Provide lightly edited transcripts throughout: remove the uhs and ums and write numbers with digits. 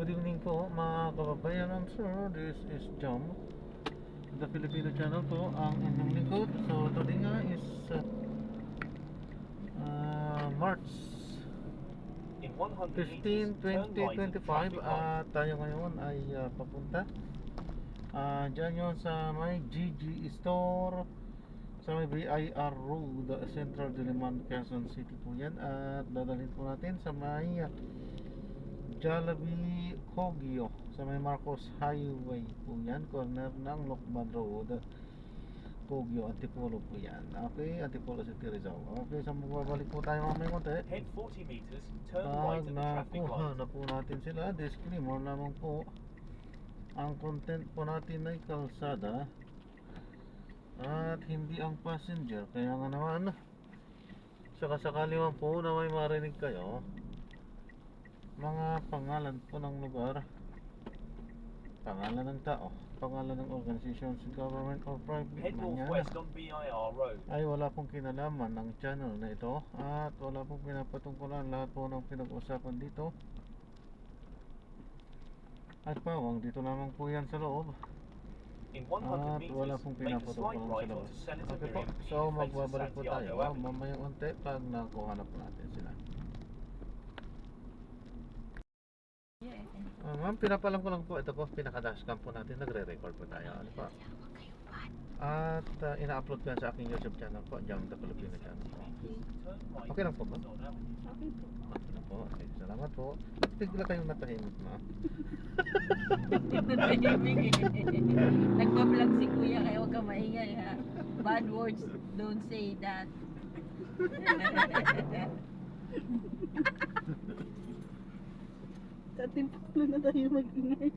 Good evening po mga kababayan. I'm sure this is Jam, the Filipino channel po, ang inyong lingkod. So today nga is March 15, 2025 at tayo ngayon ay papunta dyan yun sa may GG Store sa may BIR Road, Central Diliman, Quezon City po yan. At dadalhin po natin sa may Jollibee Kogyo sa may Marcos Highway po yan, corner ng Lokban Road, Kogyo, Antipolo po yan. Okay, Antipolo City, Rizal. Okay, so magbabalik po tayo mamaya konti. Head 40 meters, turn right Pag at the traffic nakuha light. na po natin sila, disclaimer lamang po, ang content po natin ay kalsada at hindi ang passenger. Kaya nga naman, sakasakali man po na may marinig kayo mga pangalan po ng lugar, pangalan ng tao, pangalan ng organizations, government or private Head man yan, northwest on BIR Road. ay wala pong kinalaman ng channel na ito at wala pong pinapatungkulan. Lahat po ng pinag-usapan dito at pawang dito lamang po yan sa loob In 100 at wala meters, pong make a slight pinapatungkulan sa right labas. onto Senator Okay po, Miriam so Keane, magbabalik po faces tayo Santiago Avenue. mamaya unti pag nakuha na po natin sila. Ma'am, pinapalam ko lang po, ito po, pinaka-dashcam po natin, nagre-record po tayo. Ano po? At ina-upload ko yan sa aking YouTube channel po, Jam the Filipino channel po. Okay lang po ba? Okay po. Okay lang po, okay, salamat po. Tigla kayong natahimik na. Nagpa-vlog si kuya kaya huwag ka maingay ha. Bad words, don't say that. Sa ating paano na tayo mag-ingay.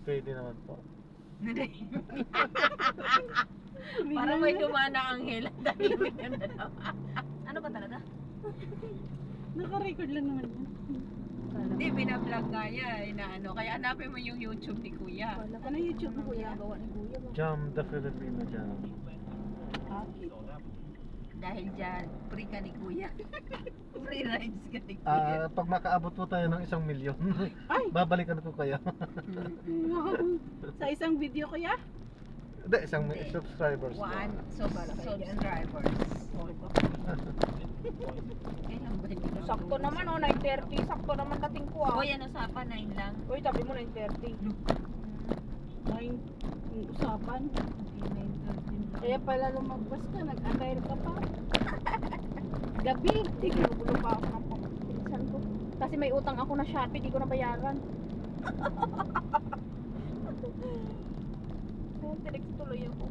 Pwede naman po. Parang may dumana ang hila. Tahimik ka na naman. Ano ba talaga? Naka-record lang naman yan. Hindi, binablog nga niya. Inaano. Kaya hanapin mo yung YouTube ni kuya. Wala ka na YouTube mo kuya. Gawa ni kuya ba? Jam the Filipino channel. Okay. Dahil dyan, free ka ni kuya. Free rides ka ni kuya. Pag makaabot po tayo ng 1 milyon, Ay! babalikan ko kayo. Wow. Sa isang video kuya? Hindi, 1 Hindi. subscribers. One subscribers. Kailan ba hindi ka Sakto naman oh, 9:30. Sakto naman dating ko ah. O yan, usapan 9 lang. Uy, sabi mo 9:30. May usapan. Kaya pala lumagpas ka, nag-antay ka pa. Gabi. Hindi, ginugulo pa ako ng pinsan ko. Kasi may utang ako na Shopee, di ko nabayaran. Kaya tinext tuloy ako.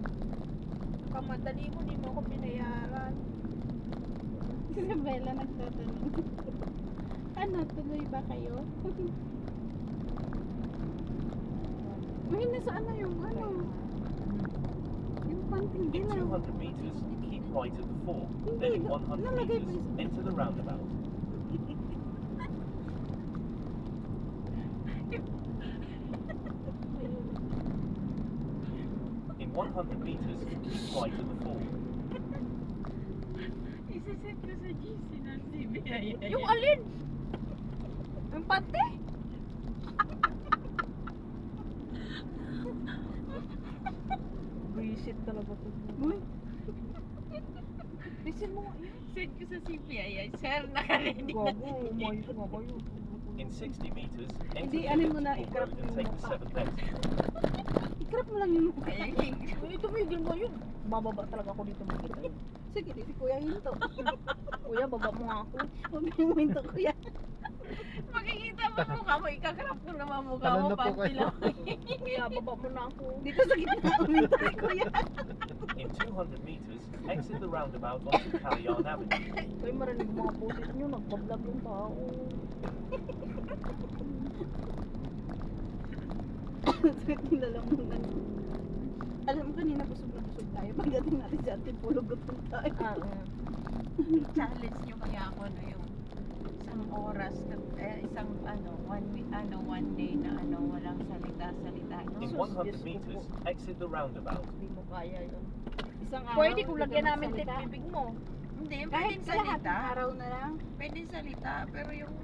Kamadali mo, di mo ako binayaran. Si Bella nagtatanong. Ano, tuloy ba kayo? Uy, nasaan na yung ano? Yung panting In dilaw. 200 meters, keep right at the fork. Hindi, Then in 100 nalagay pa meters, yung- enter the roundabout. In 100 meters, keep right at the fork. Isisip ko sa GC ng CBI. Yung alin? Yung pante? Buisit talaga to. Uy, Bisin mo nga yun. Send ko sa CBI. Sir, nakarinig na. Gago, umayos nga kayo. In 60 meters, enter Hindi, the ano mo na, Liverpool i-crop Road and yung take the mukha. 7th exit. ikrap mo lang yung mukha. Uy, tumigil mo yun. Bababa talaga ako dito makita yun. Sige, di si kuya hinto. Kuya, baba mo nga ako. Huwag yung hinto kuya. Makikita mo mukha mo. Ikakrap ko naman mukha Talon mo. na po Panty kayo. lang. Kuya, baba mo na ako. Dito sa gitna uminto si kuya. In 200 meters, exit the roundabout onto Calayan Avenue. Uy, marinig mga pusit nyo. Nagbablog yung tao. Nilalamunan. Alam mo kanina busog na busog tayo. Pagdating natin sa ating pulo gutom tayo. Challenge nyo kaya ako no yung isang oras isang one day na walang salita. In No? 100 meters, exit the roundabout. Hindi mo kaya yun. Isang Pwede araw, kung hindi lagyan ka namin magsalita. bibig mo. Hindi, Kahit pwedeng kalahating salita. araw na lang. Pwedeng salita, pero yung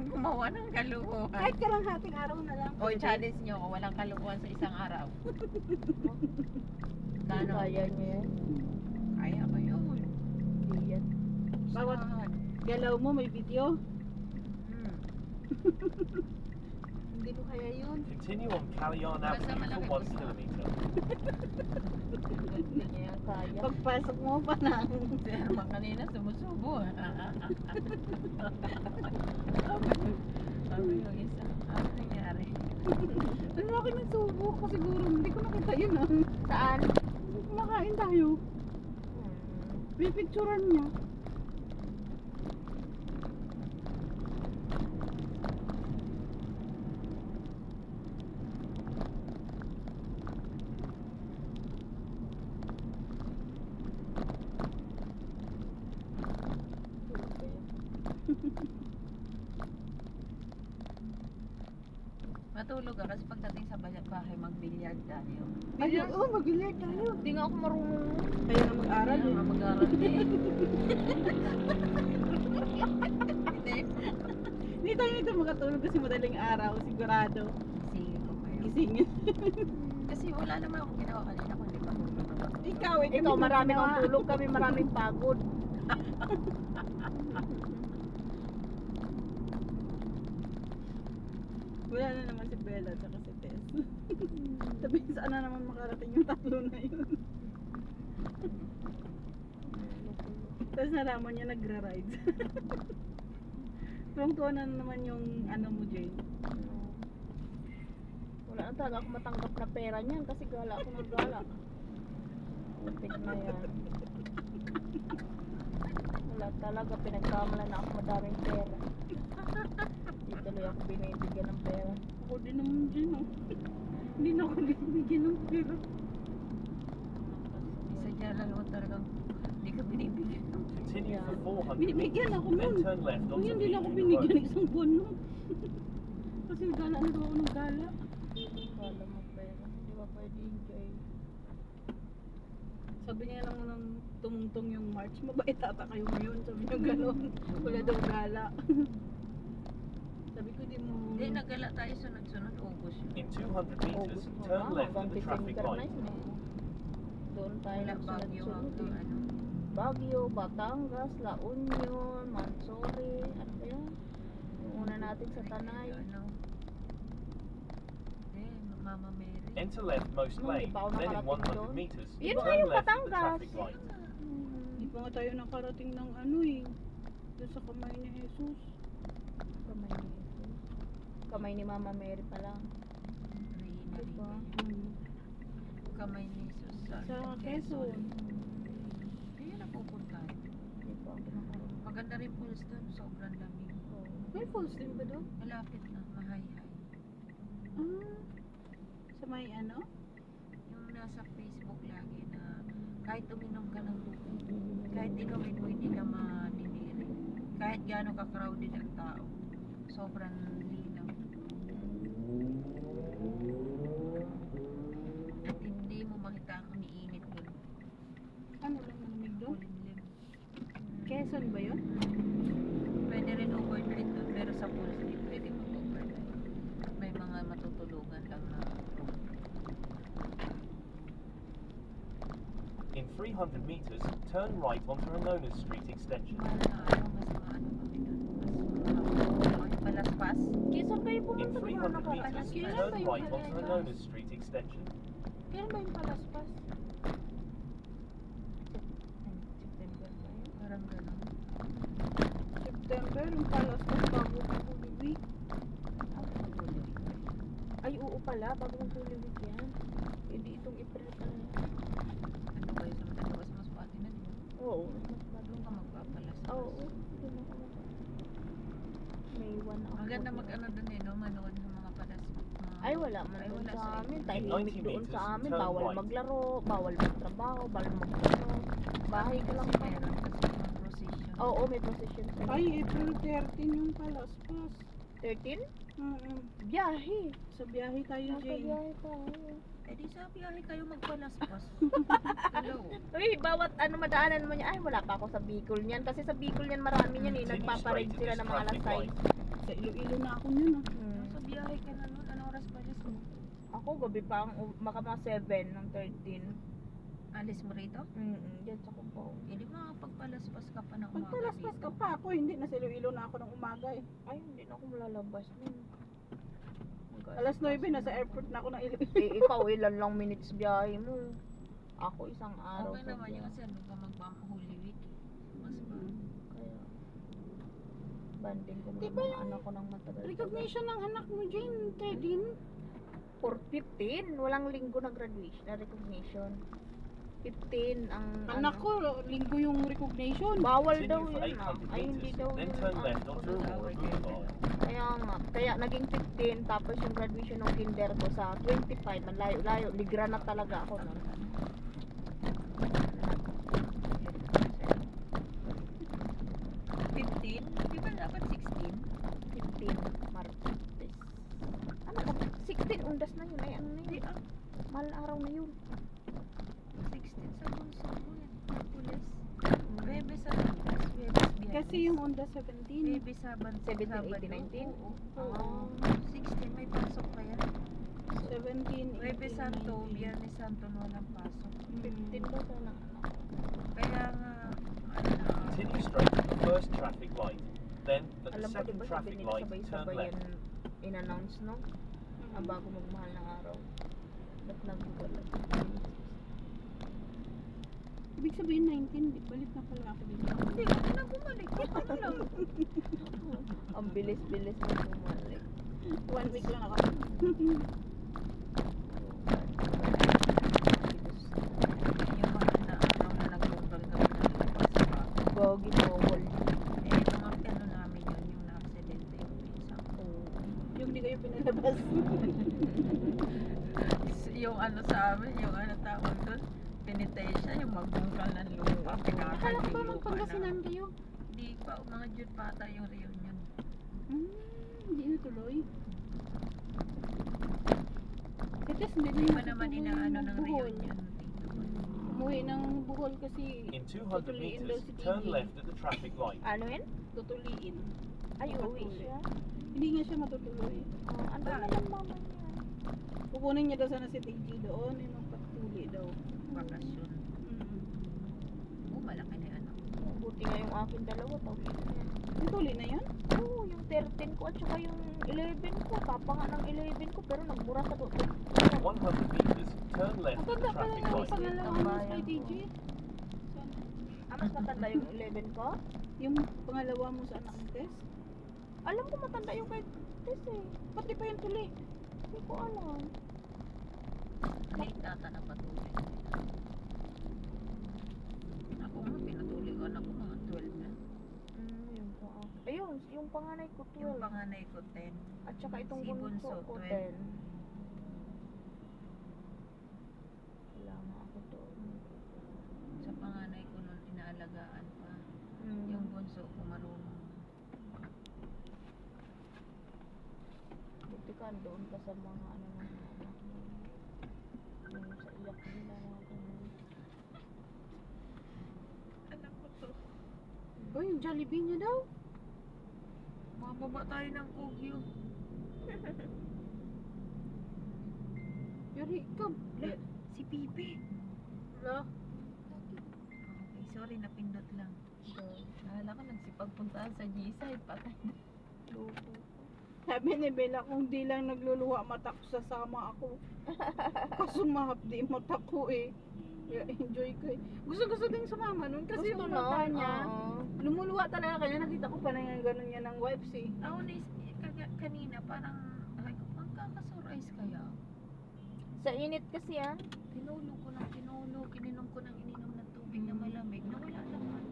gumawa ng kalukuhan. Kahit kalahating araw na lang. O, challenge nyo ako, walang kalukuhan sa isang araw. Kano? Kaya niya yan. Kaya ko yun. Hindi yan. Bawat Saan? galaw mo may video. Hmm. Hindi ko kaya yun. Continue on Calian Basta Avenue malaki for 1 basta. kilometer. Hindi niya yan kaya. Pagpasok mo pa na. Si Herman kanina sumusubo. Sabi yung isa, ano nangyari? Ang laki ng subo ko siguro. Hindi ko nakita yun ah. Saan? Kumakain tayo. May picturean niya. Matulog ka kasi pagdating sa bahay mag-billiard tayo. Ay, oo, mag-billiard tayo. Hindi nga ako marunong. Kaya na mag-aral Kaya eh. nga mag-aral eh. Hindi. Hindi tayo nito makatulog kasi madaling araw, sigurado. Sige ko kayo. Gisingin. Kasi wala naman akong ginawa kanina kundi matulog naman. Ikaw, eh. Ikaw, marami kang tulog kami, maraming pagod. Wala na naman si Bella at si Tess. Sabi, saan na naman makarating yung tatlo na yun. Tapos nalaman niya nagra-ride. Tuwang-tuwa na naman yung ano mo, Jane. Wala na talaga ako matanggap na pera niyan kasi gala ako ng gala. Upit na yan. Wala talaga, pinagkamalan na ako madaming pera. Hindi tuloy ako binibigyan ng pera. Ako din naman, Jane, oh. Hindi na ako binibigyan ng pera. Isa dyan lang naman talagang hindi ka binibigyan. Continue for 400 Binibigyan meters, ako then nun. turn left Kung onto hindi na ako Meeting binigyan Road. ng isang buwan nun. Kasi gala na daw ako ng gala. Gala mo pera. Hindi ba pwede enjoy? Sabi niya lang nung tumungtong yung March, mabait ata kayo ngayon. Sabi niya gano'n. Wala daw gala. Sabi ko, di mo... Hindi, nagala tayo sunod-sunod August yun. In 200 meters, August turn na, left at hanggang the traffic December na light. yun eh. Doon tayo Wala Baguio nagsunod-sunod hanggang eh. ano. Baguio, Batangas, La Union, Mansori, ano ba yan? Yung una natin sa Tanay. Ano? Hindi, Mama Mary. Enter left most Nung lane, di pa ako then in nakarating 100 doon. meters, Yun turn nga yung left at the Batangas. traffic light. Hindi pa nga tayo nakarating ng ano eh. Doon sa kamay ni Jesus. Kamay ni Jesus. Kamay ni Mama Mary pa lang. Rina, Diba? Kamay ni Jesus Sa Quezon. Kaya napupuntahan. Hindi pa ako nakarating. Maganda rin pools doon, sobrang lamig. May falls din ba doon? Malapit na, mahay-hay. Ah, sa may ano? Yung nasa Facebook lagi na kahit uminom ka ng tubig, kahit inumin mo hindi ka maninirin. Kahit gaano ka-crowded ang tao, sobrang linaw. At hindi mo makita ang umiinit doon. Ano lang malamig doon? Kulimlim. Quezon ba yun? Pwede rin overnight doon, pero sa pools hindi pwede mag-overnight. May mga matutulugan lang na In 300 meters, turn right onto Renonas Street extension. mahal na ano, mas maano kami doon. Mas palaspas. Quezon kayo In pumunta di ba 300 nakarating? meters, Kailan turn ba yung right onto Palaspas? Renonas Street extension. Kailan ba yung palaspas? September ba yun? Parang gano'n. September, yung palas ko bago ng Holy Week. Ay, oo pala, bago ng Holy Week yan. Hindi itong April pala yan. Ano kayo sa matagawas mas pati na din. Oo, mas bago. Doon ka magpapalaspas. Oo, doon ako na. May 1 ako. Ang ganda mag-ano doon eh, no? Manood ng mga palaspas. Ay, wala man Ay, doon wala sa sa amin. inyo. Tahimik 90 doon meters, sa amin. turn Bawal right. maglaro, bawal magtrabaho, bawal magano. Bahay ka lang pa. Meron kasi mga procession. Oo, may procession sa Ay, April 13 yung palaspas. 13? Mm-mm. Biyahe. Sa biyahe tayo, Jane. Nakabiyahe tayo. Eh di sa biyahe kayo magpalaspas. Hello. Uy, bawat ano madaanan mo niya, ay wala pa ako sa Bicol niyan. Kasi sa Bicol niyan marami niyan eh. Continue Nagpaparade straight sila at ng this mga alas traffic 6. Sa Iloilo na ako yun ah. Sa biyahe ka na nun, anong oras pa alis mo? Ako gabi pa ang baka mga 7 ng 13. Alis mo rito? Diyan sa Cubao. Eh di makapagpalaspas ka pa ng umaga Pagpalaspas dito. ka pa ako, hindi na sa Iloilo na ako ng umaga eh. Ay, hindi na ako malalabas nun. Alas 9 nasa airport na ako ng Iloilo. Eh, ikaw ilan lang minutes biyahe mo. Ako isang araw Okay sa naman yung biyahe. kasi ano ka Holy Week. Mas ba? Kaya banding ko Di mga ba mga yung anak ko ng matagal. Recognition ng anak mo, Jane, 13. For 15, walang linggo na graduation, na recognition. 15 ang Anak ko, linggo yung recognition. Bawal daw Continue for yun, ma'am. 800 Ay, hindi meters, daw then yun. turn left onto Aurora Boulevard. Kaya nga, kaya naging 15, tapos yung graduation ng kinder ko sa 25, ang layo-layo, ligra na talaga ako nun. 15? Di ba dapat 16? 15, Martes. Ano ba? 16, undas na yun. Ay, ano na Hindi yun? Mahal na araw na yun. 16 sa bunso ko yan. Pulis. Bebe sa Lunes, Bebe Biyernes. Kasi yung Honda 17. Bebe Saban, 17, Sabado. 18, 19? Oo. Oo. 16 may pasok pa yan. 17, Bebe 18, Santo, 19. Biyernes Santo na walang pasok. 15 daw tayo ng anak. Kaya nga, ano na, Continue straight at the first traffic light. Then, at the Alam mo, di second ba sabi traffic nila light, turn sabay-sabay yan left. in-announce, no? Ah, bago magmahal ng araw. Ba't nagbubalag? Ibig sabihin 19, balik na pala ako dito. hindi, hindi na bumalik. Ano lang. Ang bilis-bilis mo bumalik. 1 week lang ako. Yung mga na araw na nag-local kami na nagpasa pa. Gogi bawal. Eh, yung ano namin yun, yung na-aksidente yung pinsan ko. Yung di kayo pinalabas. Yung ano sa amin, yung ano tawag doon, penitensya, yung magbungkal ng lupa, Akala pinakal ko yung ba lupa magpangasinan na. kayo? Di pa, mga June pata yung reunion. Hindi na tuloy. Kasi hindi Hindi na pa naman natutuloy inaano yung ng Bohol. reunion. Umuwi ng Bohol kasi In 200 tutuliin daw meters, si turn TJ. left at the traffic light. Ano yun? Tutuliin. Ay, uwi Matuloy. siya. Hindi nga siya matutuloy. Ano naman mama niya? Kukunin niya daw sana si TJ doon, yung magpatuli daw. Bakasyon. Oh, malaki na yung anak. Buti nga yung akin dalawa, tawid niya. Ang tuli na yun? Oo, yung 13 ko at saka yung 11 ko. Papa nga ng 11 ko, pero nagmura sa doon. 100 meters, turn left Ang at the ganda pala traffic ng light. pangalawa mo kay TJ. Mas matanda yung 11 ko? Yung pangalawa mo sa anak ni Tess? Alam ko matanda yung kay Tess eh. Ba't di pa yung tuli? Hindi ko alam. Late ata na patuloy. Ako nga, pinatuloy ko anak ko mga 12 na. Yung pa ayun, yung panganay ko Yung 12. panganay ko 10. At saka itong si bunso bunso, ko 12. 10. Wala nga ako doon. Sa panganay ko nun, inaalagaan pa. Mm. Yung bunso ko marunong. Buti ka doon ka sa mga ano ng mga anak mo. Yung sa iyak nila mga ganun. Anak ko to. Oh, yung Jollibee niya daw. Mababa tayo ng Kogyo. Yuri, ikaw. Si Pipi. Wala. Okay, sorry, napindot lang. Nahala ko nagsipagpuntahan sa G-side. Patay na. Luto. Sabi ni Bella, kung di lang nagluluha mata ko, sasama ako. Kaso mahapdi mata ko eh. Kaya enjoy ko eh. Gusto din sumama nun kasi Gusto yung mata nun, niya, oo. lumuluha talaga kanya. Nakita ko pa na yung gano'n niya ng wipes eh. Ako kanina parang, ay ko, magkakasurize kaya. Sa init kasi yan. Tinulo ko ng tinulo, kininom ko ng ininom ng tubig na malamig, nawala naman.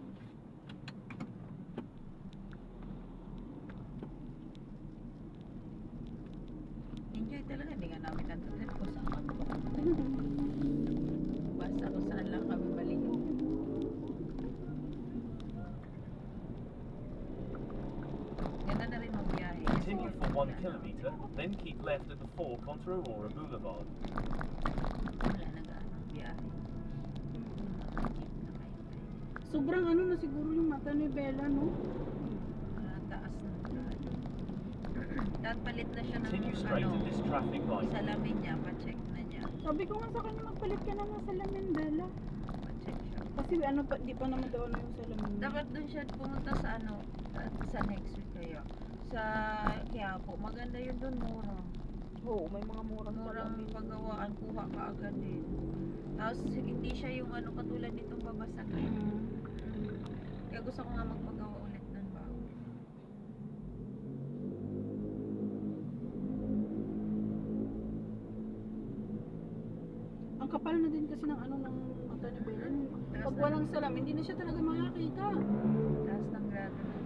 Enjoy talaga, hindi nga namin natutunan kung saan kami pupunta. Basta kung saan lang kami baliw. Ganda na rin magbiyahe. Continue for 1 kilometre, then keep left at the fork onto Aurora Boulevard. Wala nag-anong biyahe. Mga jeep na kayo. Sobrang ano na siguro yung mata ni Bella, no? Taas na. Dapat palit na siya ng Continue straight at this traffic light. salamin niya, pa-check na niya. Sabi ko nga sa kanya, magpalit ka na ng salamin, Bella. Pa-check siya. Kasi ano pa, di pa naman daw ano yung salamin. Dapat doon siya pumunta sa ano, sa next week kaya. Sa Quiapo, maganda yun doon, mura. Oo, may mga murang Murang salamin. paggawaan, kuha ka agad din. Tapos hindi siya yung ano katulad nitong babasag eh. Kaya gusto ko nga magpagawa ulit nun bago. Ang kapal na din kasi ng ano ng mata ni Bella. Pag walang salamin, hindi na siya talaga makakita. Taas ng grado na.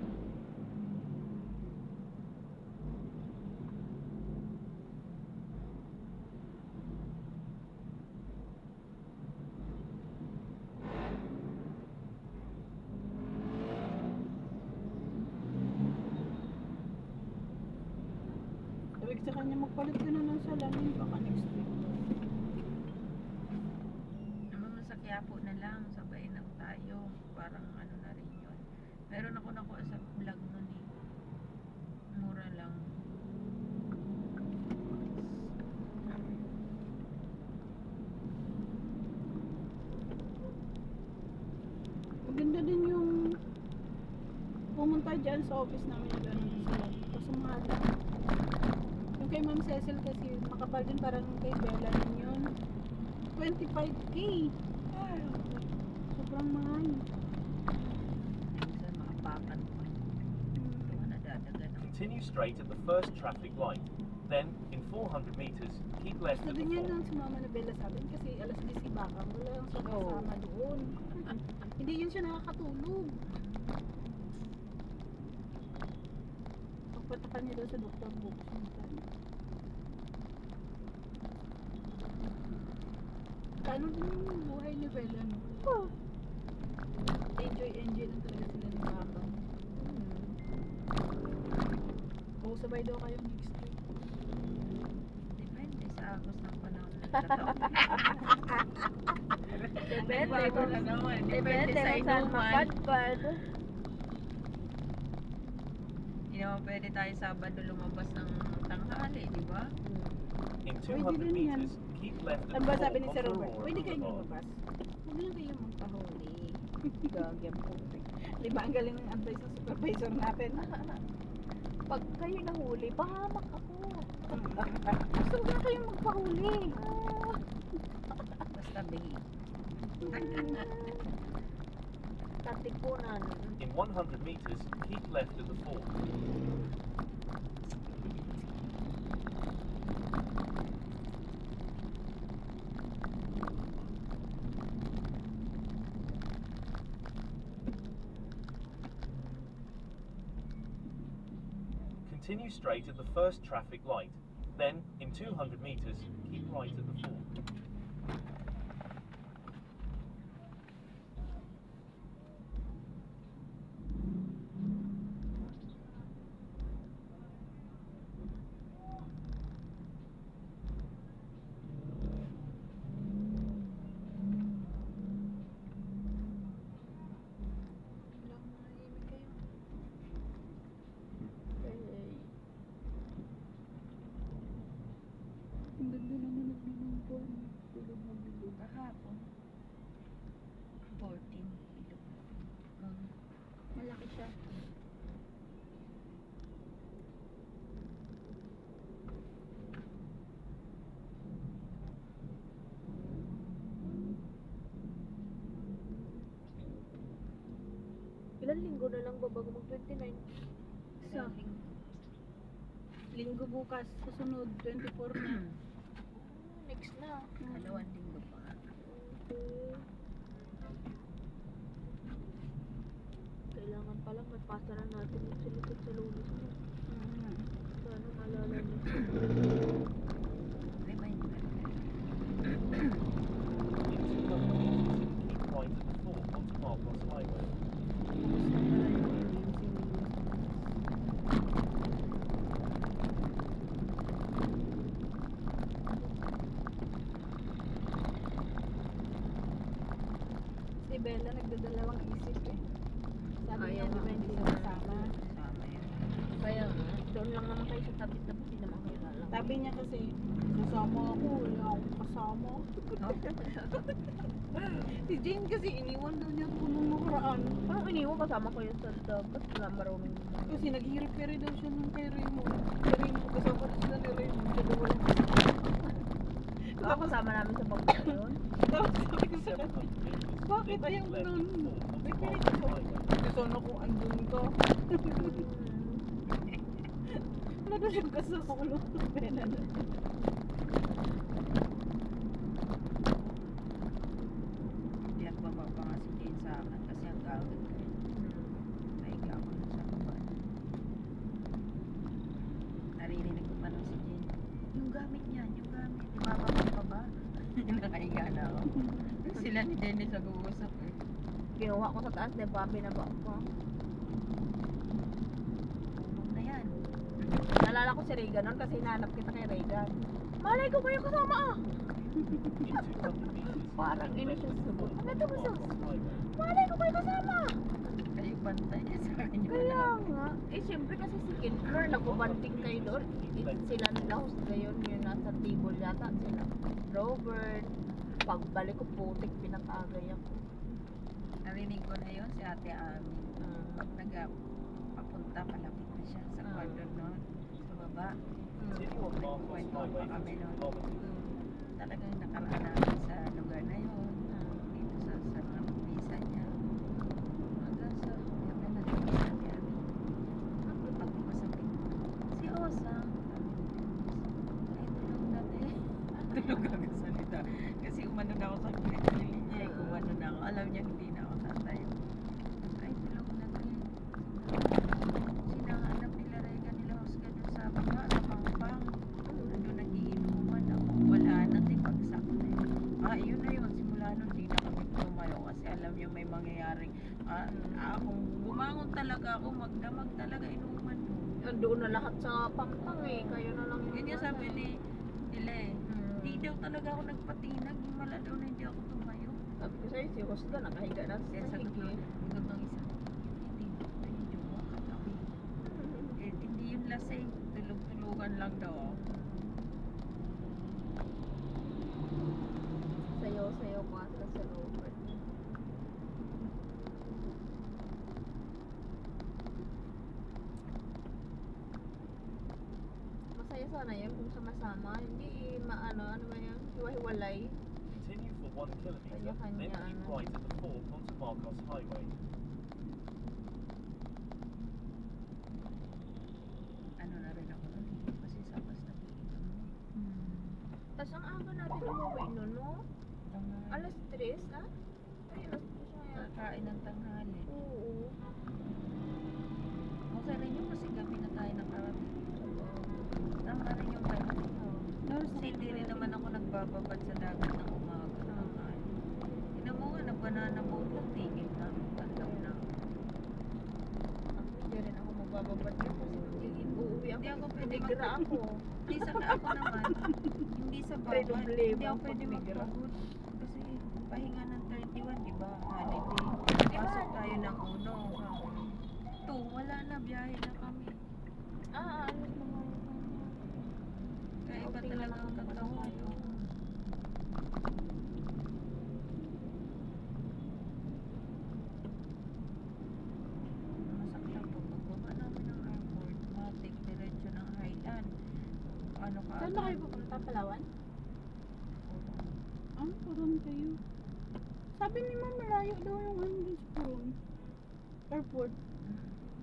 Sabi ko sa kanya, magpalit ka na ng salamin, baka next week. Naman sa Quiapo na lang, sabay na tayo. Parang ano na rin yun. Meron ako nakuha sa vlog nun eh. Mura lang. Maganda din yung pumunta dyan sa office namin na gano'n ng salamin. Kasi mahal lang. Yung kay Ma'am Cecil kasi makapal din, parang kay Bella din yun. 25K. Sobrang mahal. Minsan maapakan mo. Hindi mo nadadagan ng Continue straight at the first traffic light. Then, in 400 meters, keep left Gusto at the din yan fork. ang sumama na Bella sa amin kasi alas 10 si Bakang wala yung siya kasama doon. Hindi yun siya nakakatulog. Pagpatakan niya daw sa Dr. Books. Paano din yung buhay ni Bella, no? Enjoy lang talaga sila ni Bakang. Oo, sabay daw kayo next week. depende sa agos ng panahon ng kataon. Depende Bago kung na naman. depende sa kung saan inuman. mapadpad. Hindi naman pwede tayo Sabado lumabas ng tanghali, di ba? In Pwede 200 din yan. meters, keep left at Ano the ba fork sabi ni Sir onto Robert? Aurora Pwede kayo Boulevard. lumabas. Huwag lang kayo magpahuli. Gagyan po. Di ba ang galing ng advice ng supervisor natin? Pag kayo nahuli, pahamak ako. Gusto ko na kayo magpahuli. Basta bihi. Tatipunan. In 100 meters, keep left at the fork. Continue straight at the first traffic light. Then, in 200 meters, keep right at the fork. Lang mahimik kayo. Ang ganda naman naglulungkon. Tulog na bilog. Kahapon. 14 kilo. Malaki siya. Ilan linggo na lang ba bago mag-29? Sa linggo bukas, susunod, 24 na. Next na. Dalawang linggo pa nga. Okay. Kailangan palang magpasa na natin yung silikot sa lunes mo. Sana maalala niyo. Reminder. In 200 meters, keep right at the fork onto Marcos Highway. nagdalawang isip eh. Sabi niya, Ayaw di ba nga, hindi hindi siya siya kasama? Tama yan. Kaya nga, doon lang naman kayo sa tabi-tabi, hindi naman kayo lalang. Sabi niya kasi, kasama ako, wala akong kasama. Si Jane kasi iniwan daw niya ako nung nakaraan. Parang iniwan kasama ko yun sa dagat na marunong naman. Kasi naghihirap-hiri daw siya nung kay Raymond. Kay Raymond, kasama daw sila ni Raymond. Siya daw walang kasama. Ako kasama namin sa bangka yun. Tapos sabi ko sa 700 kanya, meters. bakit then ayaw keep mo left nun? at the fourth May onto pilit Marcos ako. Highway. Gusto na kung andun ka. Wala daw siyang kasama. Pena na. Hindi at baba pa nga si Jane sa akin kasi ang gawin ko eh. Naiga ako na sa baba. Naririnig ko pa nun si Jane. Yung gamit niyan, yung gamit. Di ba pa ba? Nakahiga na ako. Sila ni Jenny nag-uusap eh. Kinuha ko sa taas, di ba? Binaba ko. Tulog na yan. Naalala ko si Regan noon kasi hinahanap kita kay Regan. Malay ko kayo kasama ah! In 200 meters, Parang keep ina left siya at the subo. fourth Ano onto to, Marcos Highway. Malay ko kayo kasama! Kayo bantay niya sa akin yung Kaya anak. nga. Eh siyempre kasi si Kidler, nagbabanting kayo doon. Sila nila host ngayon, yun nasa table yata. Sila Robert. Pagbalik ko putik, pinatagay ako. Narinig ko na yun si Ate Ami. Pag papunta, malapit na siya sa kwarto noon. Sa baba. Continue on Marcos Kwento Highway pa for kami 2 noon. kilometers. Talagang nakaraan namin sa lugar na yun. Dito sa mga pagpisa niya. Hanggang sa yaman na rin sa Ate Ami. Pag ko sa pinto. Si Osang. Ay, tulog na te. Tulog ako sa salita. Kasi umano na ako sa pinili niya. Umano na ako. Alam niya hindi na ako tatayo. Ay, tulog na te. Sinahanap nila Rega nila Oscar doon sa baba. Sa pangpang. Doon nagiinuman ako. Wala na te. Pagsak na yun. Yun na yun. Simula nun, di na kami tumayo. Kasi alam niyo may mangyayaring. Akong bumangon talaga ako. Magdamag talaga inuman doon. Doon na lahat sa pampang eh. Kayo na lang yung Yun yung sabi ni nila eh. Hindi Hmm. daw talaga ako nagpatinag. Himala daw na hindi ako tumayo. Sabi ko sa'yo, si Hosga nakahiga na Kaya sa sagot higi. ng sagot ng isa. Hindi daw tayo jowa katabi. Hindi yun lasing. Tulog-tulugan lang daw ako. Sayo-sayo ko ata sa Robert. Masaya sana yun kung sama-sama. Hindi maano, ano ba yun? Hiwa-hiwalay. Continue for 1 kilometer, Kanya-kanya, then keep ano. right at the fourth onto Marcos Highway. Ano na rin ako nun. Kasi sa basta piinom. Tapos ang aga natin umuwi nun, no? Alas 3, ha? Ay, alas 3 siya yata. Kakain ng tanghali. Oo. Okay rin yun kasi gabi na tayo nakarating. Tama rin yung time. Kasi hindi rin naman ako nagbababad sa dagat ng umaga. Tinan mo nga, nag-banana boat lang. Tigil na. Pandaw na. Hindi rin ako magbababad yun kasi uuwi ako. Hindi ako pwede Migra ako. Hindi sa ako naman. Hindi sa babad. Redoble Hindi ako mo pwede pag migra. magpagod. Kasi pahinga ng 31, di ba? Holiday. Pasok tayo ng uno. 2, wala na. Biyahe na kami. Alis mo nga yun. Kaya iba Okay talaga naman ang ang katawan. katawan. Masaktan po. Pagbaba namin ng airport, matik, diretso ng Highland. Ano ka? Saan ba kayo pupunta? Palawan? Puron kayo. Sabi ni Ma'am, malayo daw yung hanggang sa Puron. Airport.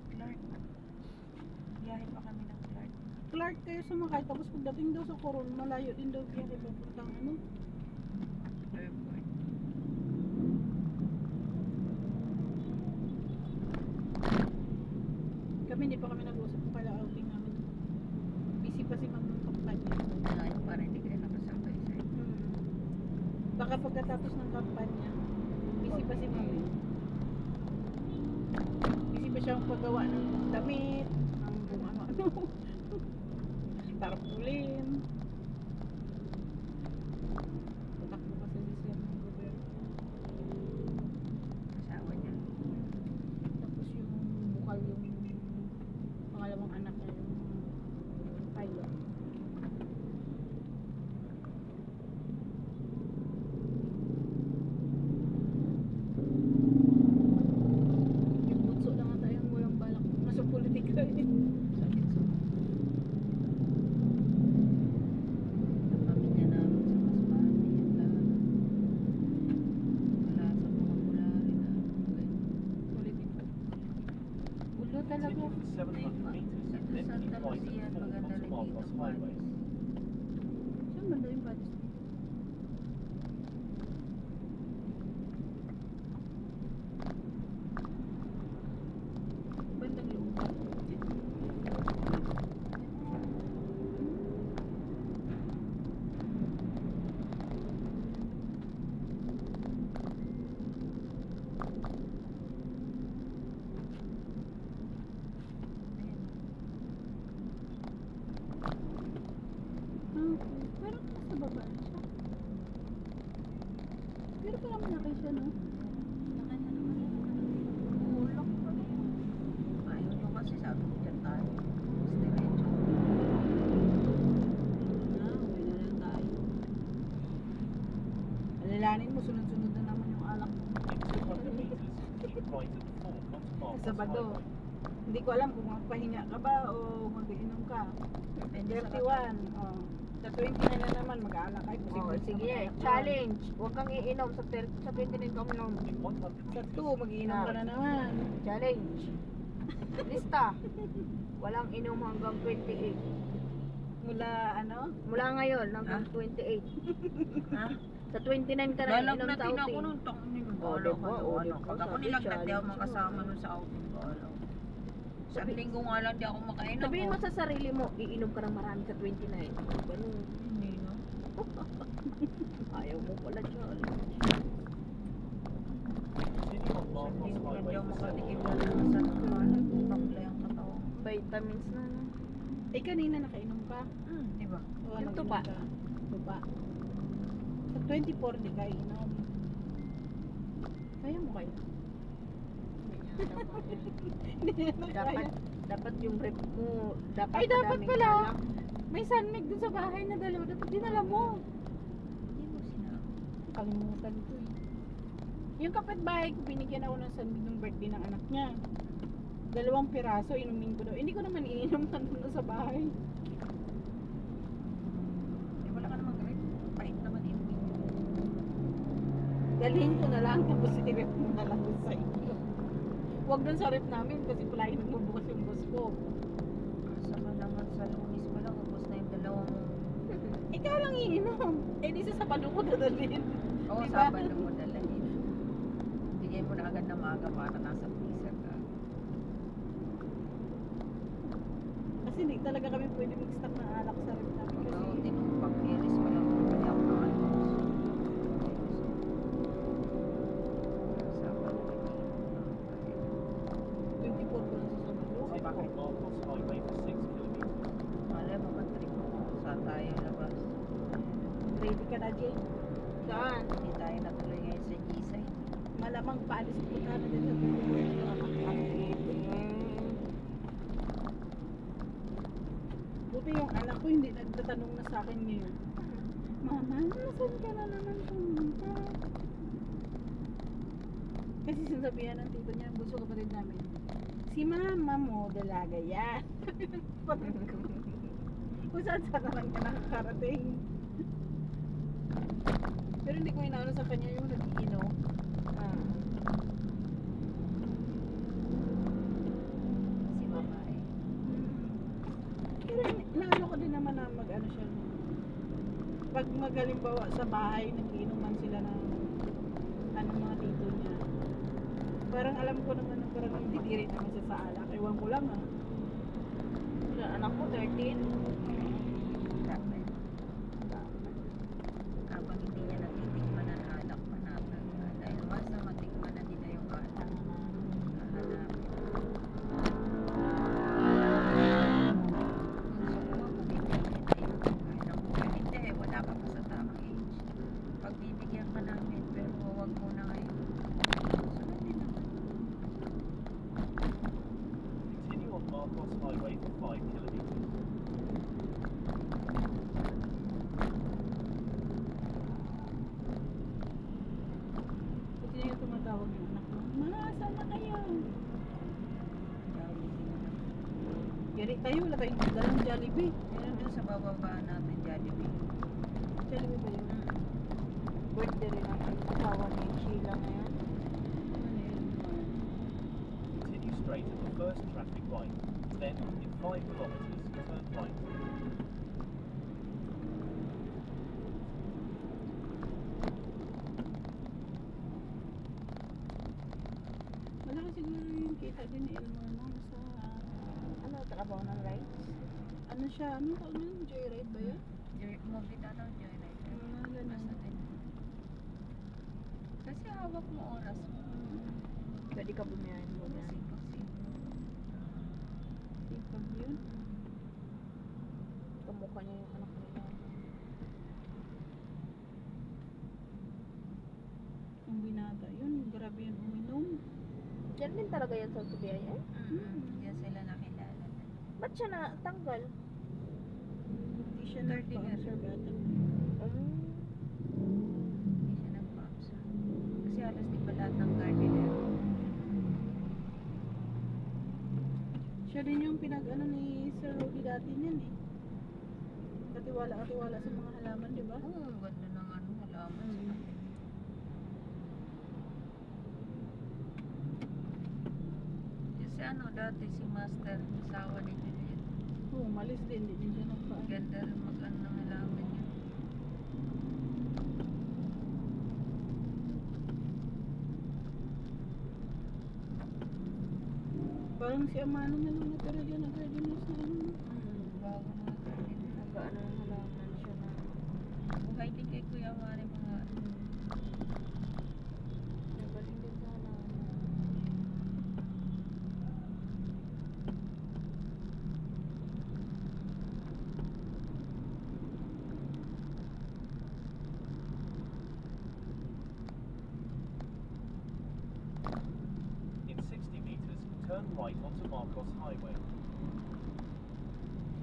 Clark. Biyahe pa kami ng Clark. Clark kayo sumakay, tapos pagdating daw sa Coron, malayo din daw biyahe papuntang ano. Airport. Kami hindi pa kami nag-usap kung kailan outing namin. Busy pa si Ma'am ng kampanya. Ngayon para hindi kayo nakasabay-sabay. Baka pagkatapos ng kampanya, busy pa si Ma'am. Busy pa siyang paggawa ng damit, ng kung ano-ano. Tarpaulin. Tatakbo pa sa December ng gobyerno. Asawa Talaga. Continue for 700 meters, then Santa keep right Lucia, at the full maganda rin Monte dito. Marcos Highway. Saan banda yung Batis? Bandang loob ba? Okay. Pero nasa baba na siya. Pero parang malaki siya, no? Ulok pa rin. Ayaw nyo kasi sabi ko dyan tayo. Mas diretso. Okay na lang tayo. Alalanin mo, sunod-sunod na naman yung alak mo. In 200 meters, keep right at the full Monte Marcos Sabado. Highway. Hindi ko alam kung magpahinga ka ba o mag-iinom ka. Depende sa 31. Oh. Sa 29 na naman, mag-aalak kayo. Oh, sige, challenge. Huwag kang iinom sa 29 ka uminom. In 100 Sa meters, 2, mag-iinom ka na naman. Challenge. Lista. Walang inom hanggang 28. Mula ano? Mula ngayon hanggang 28. Ha? Sa 29 ka na Lalag inom na sa din ako outing. nun. Tangin yung Oh, bala diba? ka. Oh, Ano, diba? pag ako Sabi, nilagdat, di ako challenge makasama mo. nun sa outing. Bala. Sa linggo nga lang di ako makainom. Sabihin mo oh. sa sarili mo, iinom ka ng marami sa 29. Ganun. Hindi no? Ayaw mo pala, challenge. continue on Marcos Hindi ko Highway ako for makatikim 700 na lang sa tumalag. Bakla yung katawan. Vitamins na, no? Eh, kanina nakainom ka. Di ba? O, Yung nag-inom tuba. ka. Tuba. Sa 24, di ka inom. Kaya mo kayo? Hindi niya na Dapat, kaya. dapat yung rep mo, dapat Ay, dapat madaming pala. alak. May sunmig dun sa bahay na dalawa. Dapat dinala mo. Hindi mo sinabi. Kalimutan ko eh. Yung kapitbahay ko, binigyan ako ng sunmig ng birthday ng anak niya. 2 piraso, inumin ko daw. Hindi ko naman ininom nandun sa bahay. Eh wala ka namang grip. Pahit naman yun. Dalhin ko na lang, tapos i-rep mo na lang dun sa inyo. Huwag dun sa rep namin kasi palagi nagbubukas yung boss ko. Saka naman sa Lunis pa lang. Ubus na yung dalawang... Ikaw lang iinom. Eh di sa Sabado ko dadalhin. Oo, Diba? Sabado mo dalahin. Bigay mo na agad na maaga para nasa freezer ka. Kasi hindi talaga kami pwede mag-stock ng alak sa rep namin kasi Oo, tinupang pilis pa lang. Kaya ako nakalos. Sabado na 24 ko lang sa Sabado. Continue on Marcos Highway for 6 kilometers. Malay mo, mag-trip mo. Saan tayo labas? Ready ka na, Jay? Saan? Hindi tayo natuloy ngayon sa Gisay. Malamang paalis ko na din sa 24. Buti yung anak ko hindi nagtatanong na sa akin ngayon. Mama, nasan ka na naman pumunta? Kasi sinasabihan ng tito niya, bunso kapatid namin, si mama mo, dalaga yan. Kung saan naman ka nakakarating. Pero hindi ko inaano sa kanya yung nag-iinom. Si babae. Pero inaano ko din naman na mag-ano siya. Pag magalimbawa sa bahay, nag-iinuman sila ng ano mga tito niya. Parang alam ko naman na parang nagdidiri naman siya sa alak. Ewan ko lang ah. Anak ko, 13. Dapat. Habang hindi niya natitikman ng alak, panatag na. Dahil once na matikman na nila yung alak, hahanapin. Gusto ko bumibigyan na yun. Kaya mo, hindi, wala pa pa sa tamang age. Pagbibigyan ka namin, pero huwag mo na ngayon. Sunod din naman. Continue on Marcos Highway for 5 kilometers. Kasi yung tumatawag yung anak mo, Ma, saan na kayo? Jollibee na lang. Yari tayo, wala tayong dalang Jollibee. Meron doon sa bababaan natin, Jollibee. Jollibee ba yun? Birthday rin ang asawa ni Sheila ngayon. Ano yun? Continue straight at the first traffic light. Then, in 5 kilometers, turn right. Malaki siguro yung kita din ni Elmore no? Sa, Ano, trabaho ng rides? ano siya, ano tawag yun? Joyride ba yun? Movie na daw joyride. Mga Basta ganun. din. Kasi hawak mo oras mo. Pwede ka bumiyahin mo na. Sipag-sipag. Sipag yun. Kamukha niya yung anak nila. Ang binata yun, grabe yun uminom. Yan din talaga yan sa Subiaya. Diyan sila nakilala. Ba't siya natanggal? Hindi siya 30 nagpa-observe ata. Hindi siya nagpa-observe. Kasi halos di pa lahat ng gardener. Siya din yung pinag-ano ni Sir Rudy dati niyan eh. Katiwala sa mga halaman, di ba? Oo, ang ganda ng ano, halaman sa kapit. Kasi ano, dati si Master, asawa ni Juliet. Oo, malis din, hindi din siya nagpa-ano. Ganda rin mag-ano ng halaman niya. Parang si Amano na lang natira dyan, nag-gardeners na ano. Bago mga gardener. Nag-ano yung halaman siya na. Buhay din kay Kuya Mari mga Nagaling din sa halaman. In 60 meters, turn right onto Marcos Highway.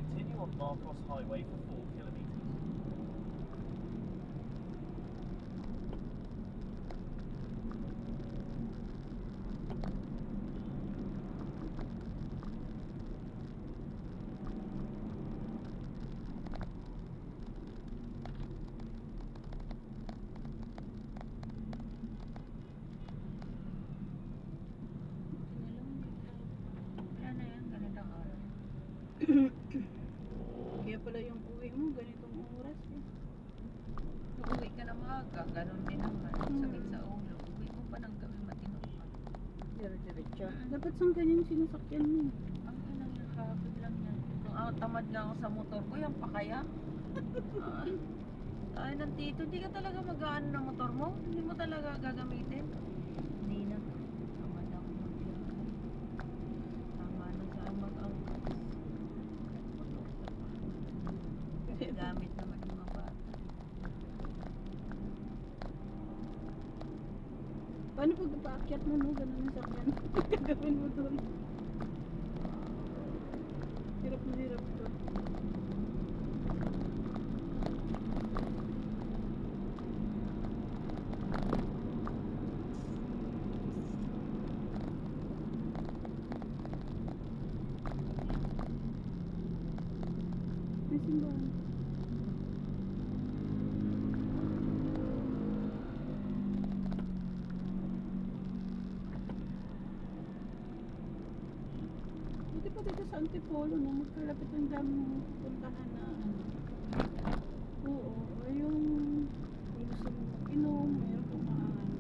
Continue on Marcos Highway for 4 kilometers. wala na yan, ganitong oras. Kaya pala yung uwi mo, ganitong oras eh. Kung uwi ka na maaga, ganun din naman. Sakit sa ulo. Uwi mo pa ng gabi matino pa. Dire-diretso. Dapat saan ganyan sinasakyan mo? Ang inang yung habit lang yan. Kung tamad nga ako sa motor ko, yan pa kaya? Ay, ng tito, hindi ka talaga mag-aano ng motor mo? Hindi mo talaga gagamitin? Hindi na. Tamad ako mag-biyahe. Tama na sa mag-angkas. Motor ka pa. Kasi gamit naman yung mga bata. Paano pag paakyat mo no, ganun yung sakyan? Gagawin mo doon. Hirap na hirap to. May simbahan. Buti pa dito sa Antipolo, no? Magkalapit ang dami puntahan na ano. Oo, o yung kung gusto mo mag-inom, mayroon kang maahan.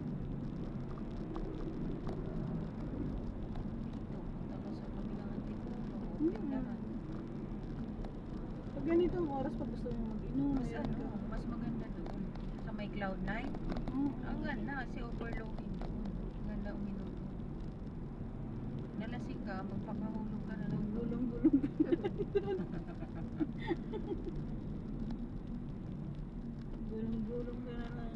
Dito, punta ka sa kabilang Antipolo. Hmm. Pintahan. Pag ganitong oras pa gusto mo mag-inom, Mas mayroon ano, ka. mas maganda doon. Sa may Cloud9. Oo. Ang ganda kasi overlooking doon. Ang ganda uminom doon. Nalasing ka, magpapahulog ka na lang doon. Gulong-gulong. Gulong-gulong ka na lang.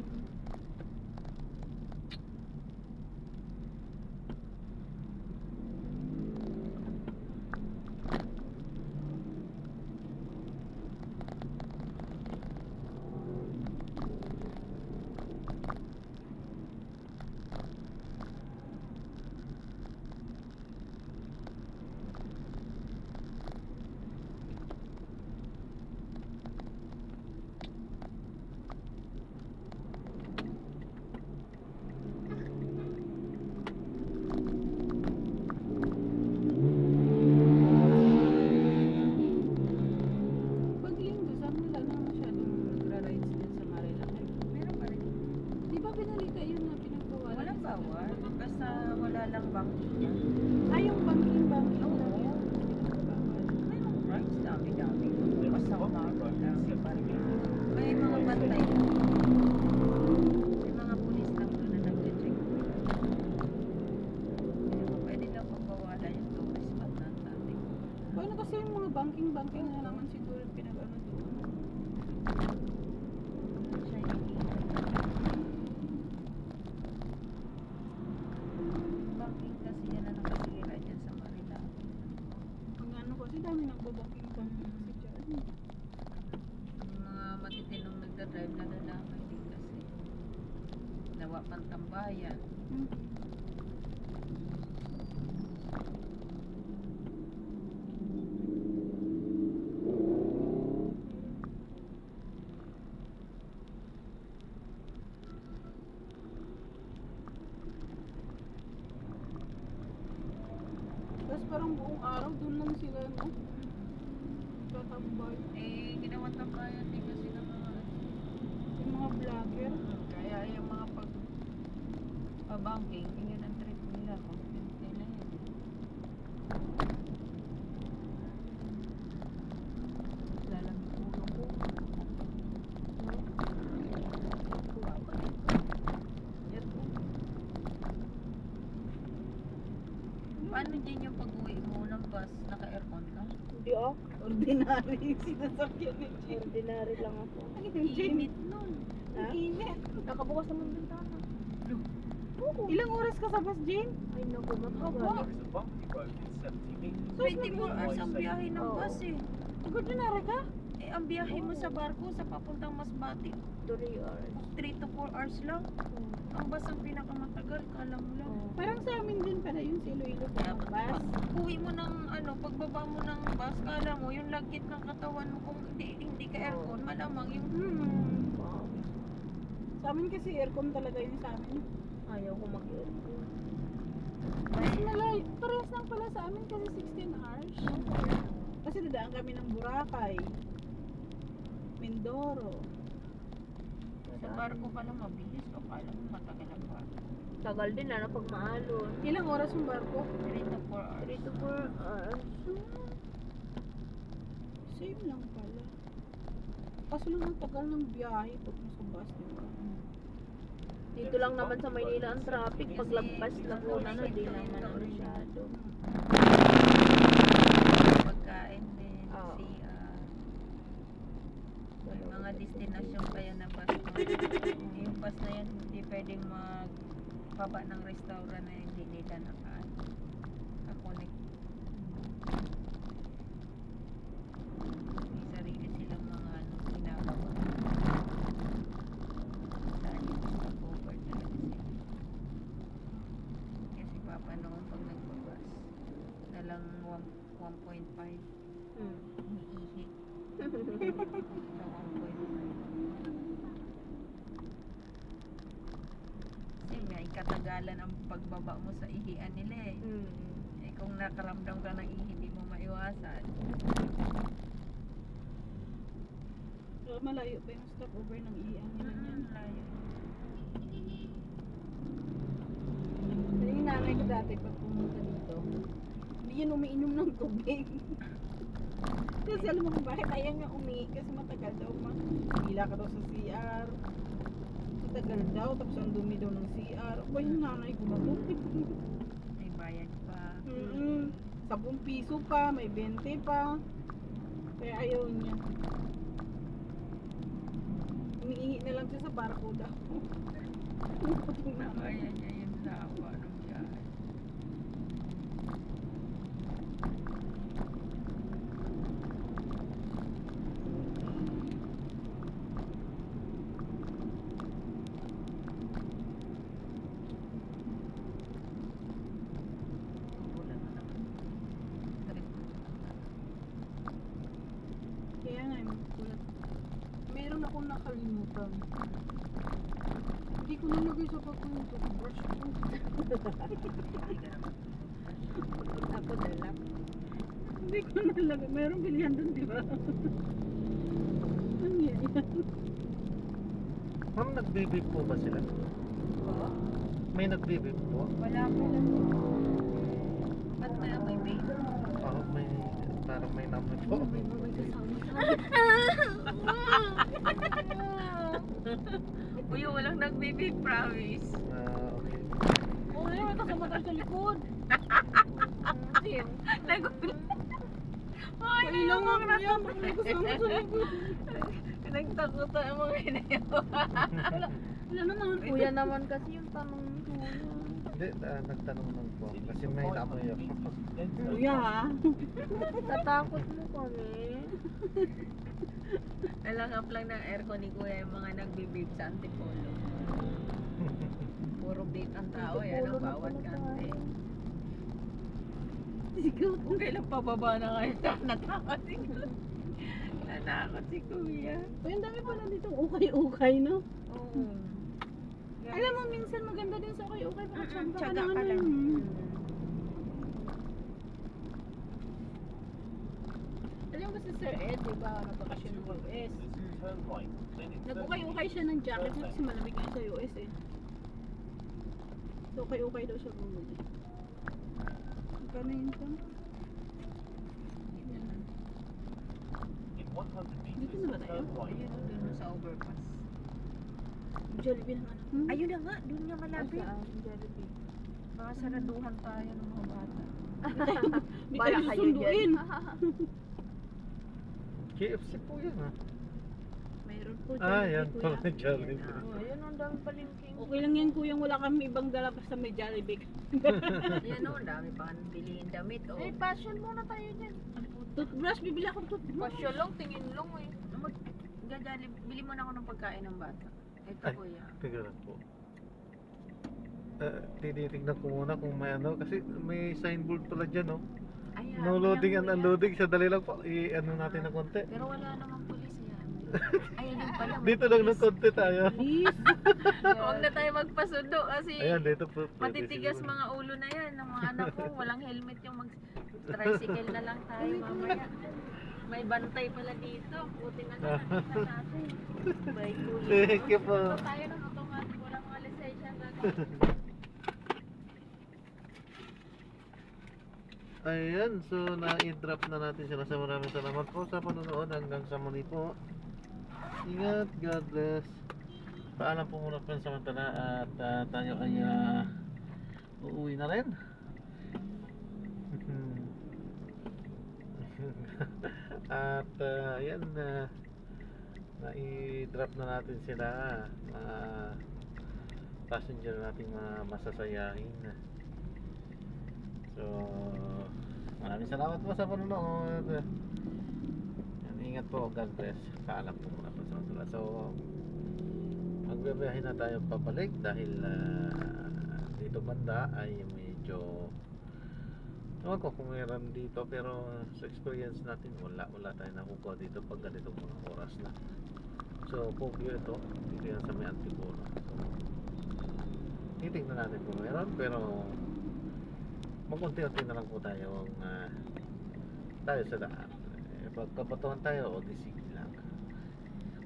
ang bangki niya. Ay, yung banking lang Oo. yan. May mga rides, dami-dami. Basta What umabot road lang. is 70 meters. May mga bantay lang. May mga pulis lang doon na nag-check. Kaya kung pwede lang pagbawalan yung tourist spot na natin. Paano kasi yung mga banking na naman siguro yung pinag-ano doon. Siya yung banking kasi yan na nakasira dyan sa Manila. Ang ano kasi dami nagbabanking kasi dyan. Yung mga matitinong nagdadrive na lalaki din kasi. Nawa pang tambayan. Hmm. Tapos parang buong araw doon lang sila, no? Tatambay. Eh, ginawa tambayan din kasi ng mga Yung mga vlogger. kaya yung mga pag-banking, yun ang trip nila. Content nila yun. Lalamig ulo ko. Yan po. Paano din yung pag-uwi mo ng bus? Naka-aircon ka? Hindi ah. Ordinary yung sinasakyan ni Jane. Ordinary lang ako. Init nun. Ha? Ang init. Nakabukas naman ng bintana. Oo. Ilang oras ka sa bus, Jane? Ay naku, matagal. There is a bumpy road in 70 meters. 24 hours ang biyahe ng Oo. bus eh. Ordinary ka? Eh, ang biyahe mo sa barko sa papuntang Masbate, 3 hours. 3 to 4 hours lang. Ang bus ang pinakamatagal, kala mo lang. Parang sa amin din pala yung si Iloilo Kaya sa pag bus. uwi mo ng pagbaba mo ng bus, kala mo yung lagkit ng katawan mo kung hindi ka aircon, malamang yung Wow. Sa amin kasi aircon talaga yun sa amin. Ayaw ko mag-aircon. Mas malayo. Parehas lang pala sa amin kasi 16 hours. Kasi dadaan kami ng Boracay. Mindoro. sa barko pala mabilis o kala mo matagal ang barko. Tagal din na pag maalon. Ilang oras yung barko? 3 to 4 hours. 3 to 4 hours. Same lang pala. Kaso lang ang tagal ng biyahe pag nasa bus, di ba? Dito lang naman sa Maynila ang traffic. Paglagpas Laguna na, di naman ang masyado. Pagkain din, Oo. CR. May mga destinasyon kaya na bus mo. Yung bus na yan, hindi pwedeng magbaba ng restaurant na hindi nila naka-connect. May sarili silang mga ginagawa. Saan yung stopover talaga sila. Kasi papa noon pag nagbabas, nalang 1.5 umiihi. Sa 1.5. Kasi may katagalan ang pagbaba mo sa ihian nila eh. Eh kung nakaramdam ka ng ihi, hindi mo maiwasan. So, malayo pa yung stopover ng iyan nila niyan. Layo. Yung nanay ko dati pag pumunta dito, hindi yan umiinom ng tubig. Kasi alam mo kung bakit ayaw niya umihi kasi matagal daw hila ka daw sa CR. Matagal daw, tapos ang dumi daw ng CR. Ba yung nanay ko matubig. May bayad pa. 10 piso pa, may 20 pa. Kaya ayaw niya. Umiihi na lang siya sa barko daw. Nakaya niya yung lawa ng biyahe. Wala na naman. Trip ko na. Kaya nga, magulat. Meron akong nakalimutan. Hindi ko nalagay sa bag ko yung toothbrush ko. Ako dalap. Hindi ko nalagay. Meron bilihan dun, di ba? Ano yan? Ma'am, nagbibig po ba sila? Oo. May nagbibig po. Wala po. Ba't may amoy babe? May parang may namoy po. May kasama sa Uy, walang nagbibig, promise. Okay. Oo, may kasama tayo sa likod. Nagulat. Ay, Kailangan mo yan, may kasama sa likod. nagtakutan ang mga inayaw. Wala naman. Kuya naman kasi yung tanong ni Kuya. Hindi, nagtanong lang po. Kasi may namoy ako. Then turn Kuya right. ha. Tatakot mo kami. Nalangap lang ng aircon ni Kuya yung mga nagbe-vape sa Antipolo. Puro vape ang tao, yan ang bawat kante. Ikaw. Kung kailan pababa na kayo, natakot si Kuya. Natakot si Kuya. Uy, ang dami pala ditong ukay-ukay, no? Oo. Alam mo, minsan maganda din sa ukay-ukay. Baka tsamba ka Tsaga na ka lang. Alam mo si Sir Ed, di ba? Nagbakasyon ng US. Turn right. Then it's Nag-ukay-ukay siya ng jacket kasi malamig ngayon sa US eh. So, ukay-ukay daw siya bumili. Magkano yun ka? in 100 meters. Dito na ba tayo? Turn right. Ayun, dun sa overpass. Jollibee lang anak. Ayun na nga, dun nga malapit. Saan? Jollibee. Baka saraduhan tayo ng mga bata. Di Bala tayo kayo susunduin. KFC po yan ha. Mayroon po Yan Jollibee, pala kuya. Jollibee. Oh, ayun ang dami palengking. Okay lang yan kuya, wala kami ibang dala basta may Jollibee. Yan o, ang dami pa kang bilihin damit. Oh. Eh, passion muna tayo dyan. Toothbrush, bibili akong toothbrush. Passion lang, tingin lang eh. Bili mo na ako ng pagkain ng bata. Ito Ay. Kuya. Tignan lang po. Tinitignan ko muna kung may ano. Kasi may signboard pala dyan, no? Ayan, No loading ayan, and Kuya. unloading. Sa dali lang po. I-ano natin ng konti. Pero wala namang pulis yan. Ayun yung pala. may Dito lang ng pulis. konti tayo. Please. Huwag na tayo magpasundo kasi Ayan, dito po. pwede matitigas siguro. mga ulo na yan ng mga anak ko. Walang helmet yung tricycle na lang tayo mamaya. May bantay pala dito. Buti na lang nakita natin. Bye, Kuya. Thank you po. Ito tayo ng automatic. Walang mga lisensya na. Ayan, so na-i-drop na natin sila. So maraming salamat po sa panonood. Hanggang sa muli po. Ingat, God bless. Paalam po muna po samantala at tayo ay uuwi na rin. At ayan, na-i-drop na natin sila. Passenger nating masasayahin. So, maraming salamat po sa panonood. Yan, ingat po, God bless. Paalam po muna po sa mga. So, magbibiyahe na tayo pabalik dahil dito banda ay medyo ewan ko kung meron dito, pero sa experience natin wala tayo nakukuha dito pag ganitong mga oras na. So, Poggio ito, dito yan sa may Antipolo. So, titignan natin kung meron, pero magunti-unti na lang po tayo sa daan. Pagkabatuhan tayo o disig lang.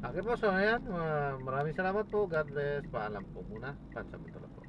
Okay po, so ayan, maraming salamat po. God bless. Paalam po muna. Pansamantala po.